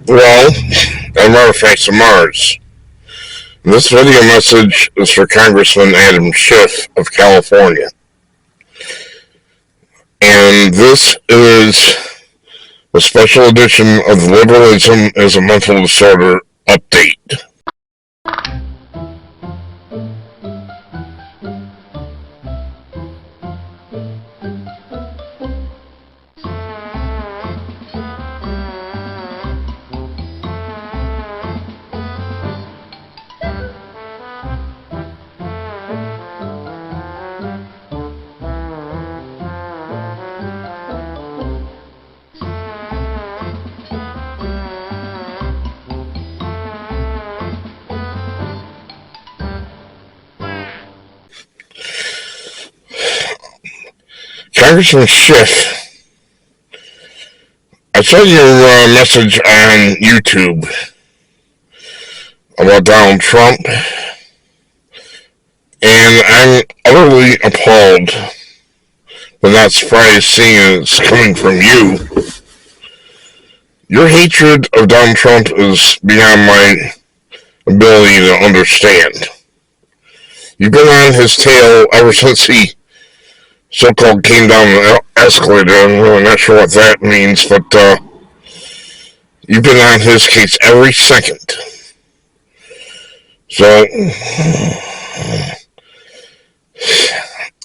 Well, and artifacts of Mars. This video message is for Congressman Adam Schiff of California. And this is a special edition of the Liberalism is a Mental Disorder update. Congressman Schiff, I saw your message on YouTube about Donald Trump, and I'm utterly appalled, but not surprised seeing it's coming from you. Your hatred of Donald Trump is beyond my ability to understand. You've been on his tail ever since he so-called came down the escalator. I'm really not sure what that means, but you've been on his case every second. So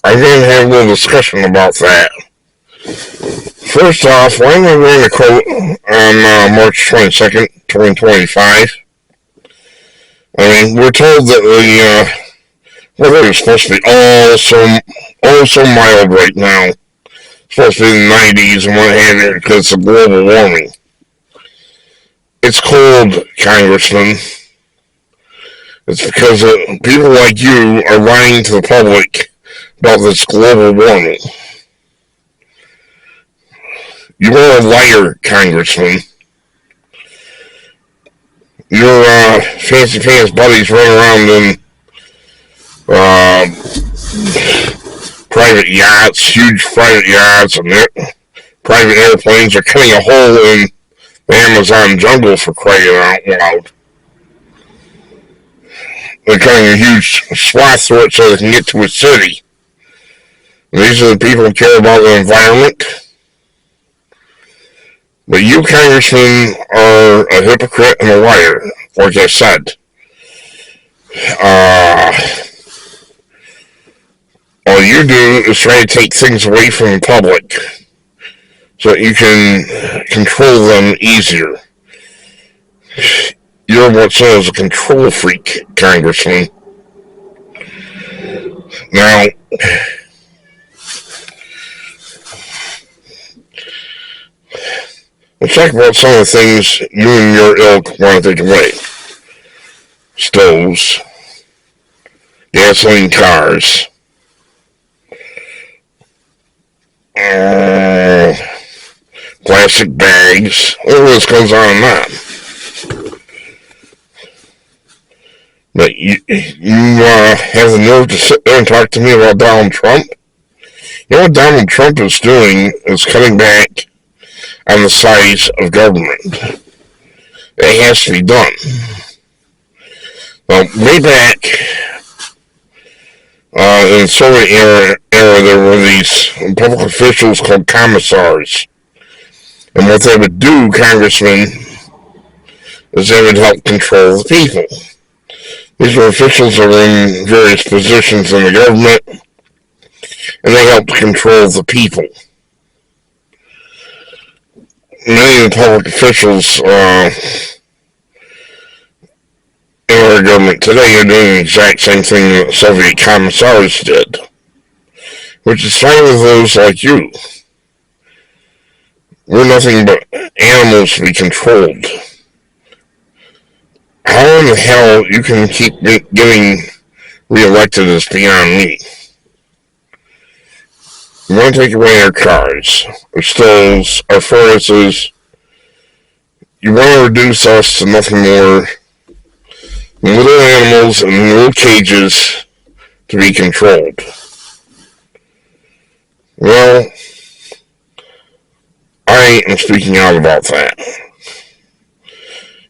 I'm going to have a little discussion about that. First off, why am I wearing a coat on March 22nd, 2025? I mean, we're told that the weather is supposed to be so mild right now. It's supposed to be in the 90s and what have you because of global warming. It's cold, Congressman. It's because people like you are lying to the public about this global warming. You are a liar, Congressman. Your fancy pants buddies run around in private yachts, huge private yachts, and private airplanes are cutting a hole in the Amazon jungle for crying out loud. They're cutting a huge swath through it so they can get to a city. And these are the people who care about the environment. But you, Congressman, are a hypocrite and a liar, like I said. All you do is try to take things away from the public so that you can control them easier. You're what's known as a control freak, Congressman. Now, let's talk about some of the things you and your ilk want to take away. Stoves, gasoline cars, plastic bags, all this goes on and on. But you have the nerve to sit there and talk to me about Donald Trump? You know what Donald Trump is doing is cutting back on the size of government. It has to be done. Well, way back in the Soviet era, there were these public officials called commissars. And what they would do, Congressman, is they would help control the people. These were officials that were in various positions in the government, and they helped control the people. Many of the public officials in our government today are doing the exact same thing that the Soviet Commissars did, which is fine with those like you. We're nothing but animals to be controlled. How in the hell you can keep getting reelected is beyond me. You want to take away our cars, our stoves, our furnaces. You want to reduce us to nothing more than little animals in little cages to be controlled. Well, I am speaking out about that.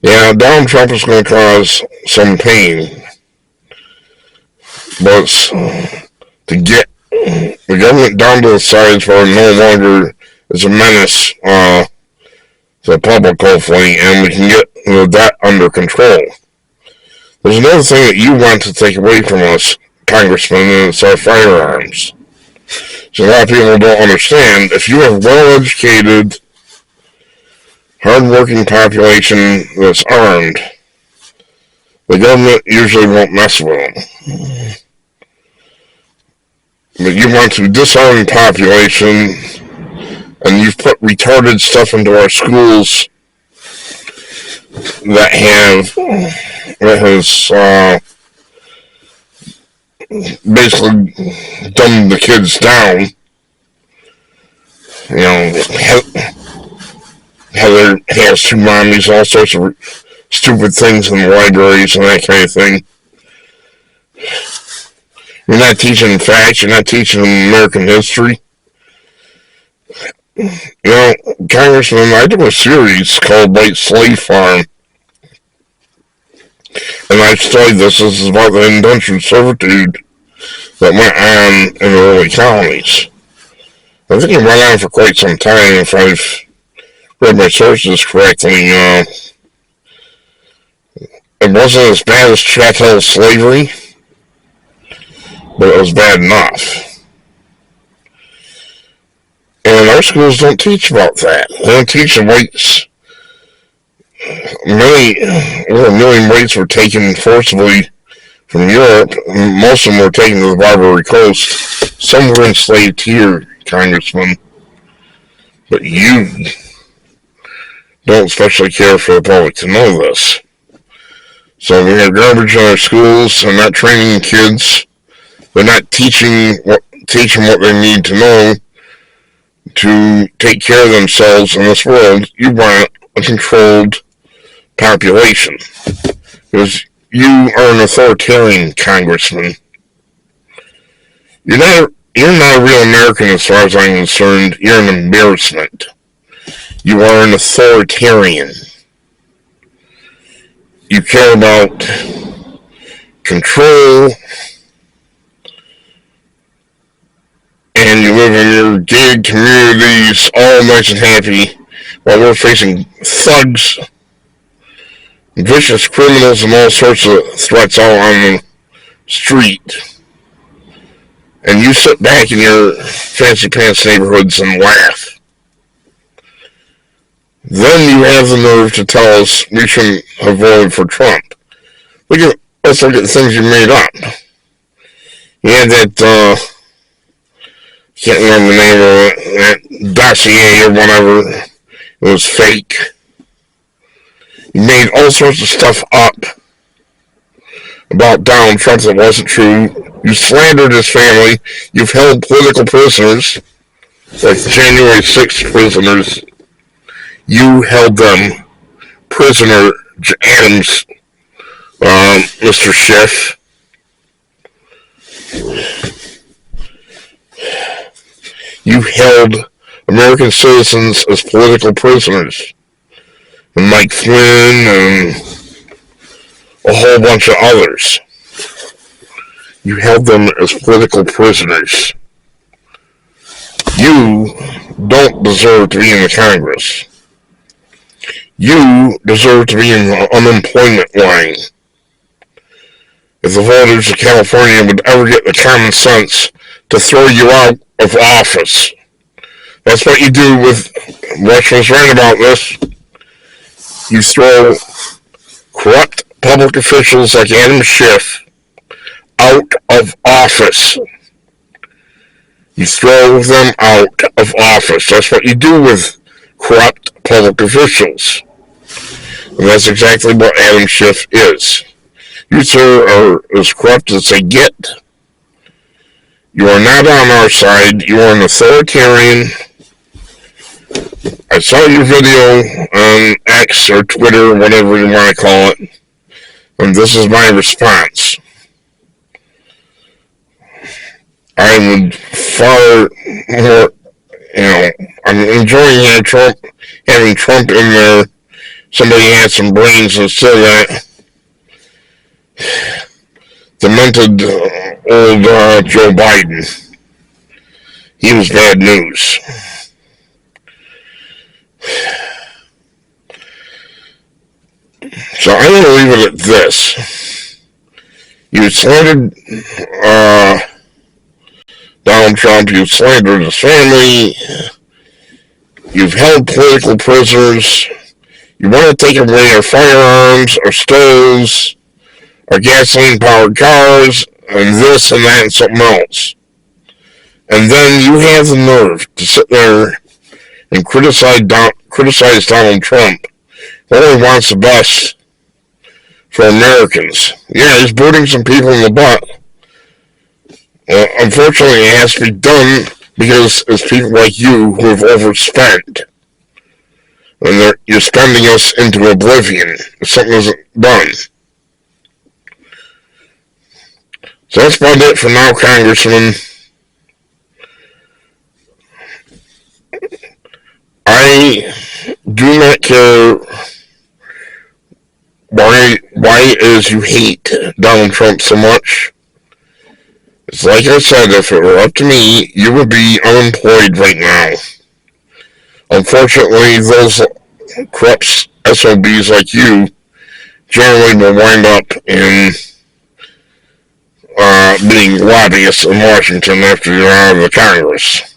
Yeah, Donald Trump is going to cause some pain, but to get the government down to the size where it no longer is a menace to the public, hopefully, and we can get that under control. There's another thing that you want to take away from us, Congressman, and it's our firearms. So a lot of people don't understand. If you have well-educated, hard-working population that's armed, the government usually won't mess with them. But you want to disarm the population, and you've put retarded stuff into our schools that has basically dumbed the kids down. You know, Heather has two mommies, all sorts of stupid things in the libraries and that kind of thing. You're not teaching facts, you're not teaching American history. You know, Congressman, I did a series called White Slave Farm, and I studied this. This is about the indentured servitude that went on in the early colonies. I think it went on for quite some time, if I've read my sources correctly. It wasn't as bad as chattel slavery, but it was bad enough. And our schools don't teach about that. They don't teach the whites. Over a million whites were taken forcibly from Europe. Most of them were taken to the Barbary Coast. Some were enslaved here, Congressman. But you don't especially care for the public to know this. So we have garbage in our schools. They're not training kids. They're not teaching what they need to know to take care of themselves in this world. You want a controlled population, because you are an authoritarian, Congressman. You're not a real American as far as I'm concerned. You're an embarrassment. You are an authoritarian. You care about control, and you live in your gated communities all nice and happy, while we're facing thugs, vicious criminals, and all sorts of threats out on the street. And you sit back in your fancy pants neighborhoods and laugh. Then you have the nerve to tell us we shouldn't have voted for Trump. Let's look at the things you made up. You had that, can't remember the name of it, that dossier or whatever. It was fake. You made all sorts of stuff up about Donald Trump that wasn't true. You slandered his family. You've held political prisoners, like January 6th prisoners. You held them prisoner, Adams, Mr. Schiff. You held American citizens as political prisoners. And Mike Flynn and a whole bunch of others. You held them as political prisoners. You don't deserve to be in the Congress. You deserve to be in the unemployment line. If the voters of California would ever get the common sense to throw you out of office. That's what you do with, Rush was right about this, you throw corrupt public officials like Adam Schiff out of office. You throw them out of office. That's what you do with corrupt public officials. And that's exactly what Adam Schiff is. You, sir, are as corrupt as they get. You are not on our side. You are an authoritarian. I saw your video on X or Twitter, whatever you want to call it, and this is my response. I would far more, I'm enjoying having Trump in there somebody had some brains instead of that demented old Joe Biden. He was bad news. So I'm going to leave it at this. You slandered Donald Trump, you slandered his family, you've held political prisoners, you want to take away our firearms, our stoves, our gasoline-powered cars, and this and that and something else. And then you have the nerve to sit there and criticize Donald Trump, who only wants the best for Americans. Yeah, he's booting some people in the butt. Unfortunately, it has to be done because it's people like you who have overspent. And you're spending us into oblivion if something isn't done. So that's about it for now, Congressman. I do not care why it is you hate Donald Trump so much. It's like I said, if it were up to me, you would be unemployed right now. Unfortunately, those corrupt SOBs like you generally will wind up in being lobbyists in Washington after you're out of the Congress.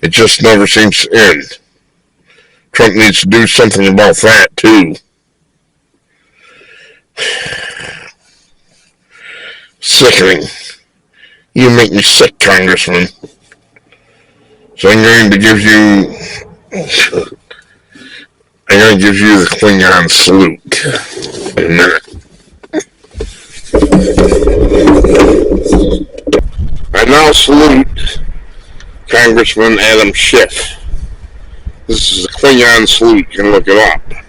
It just never seems to end. Trump needs to do something about that, too. Sickening. You make me sick, Congressman. So I'm going to give you the Klingon salute in a minute. I now salute Congressman Adam Schiff. This is a Klingon salute. You can look it up.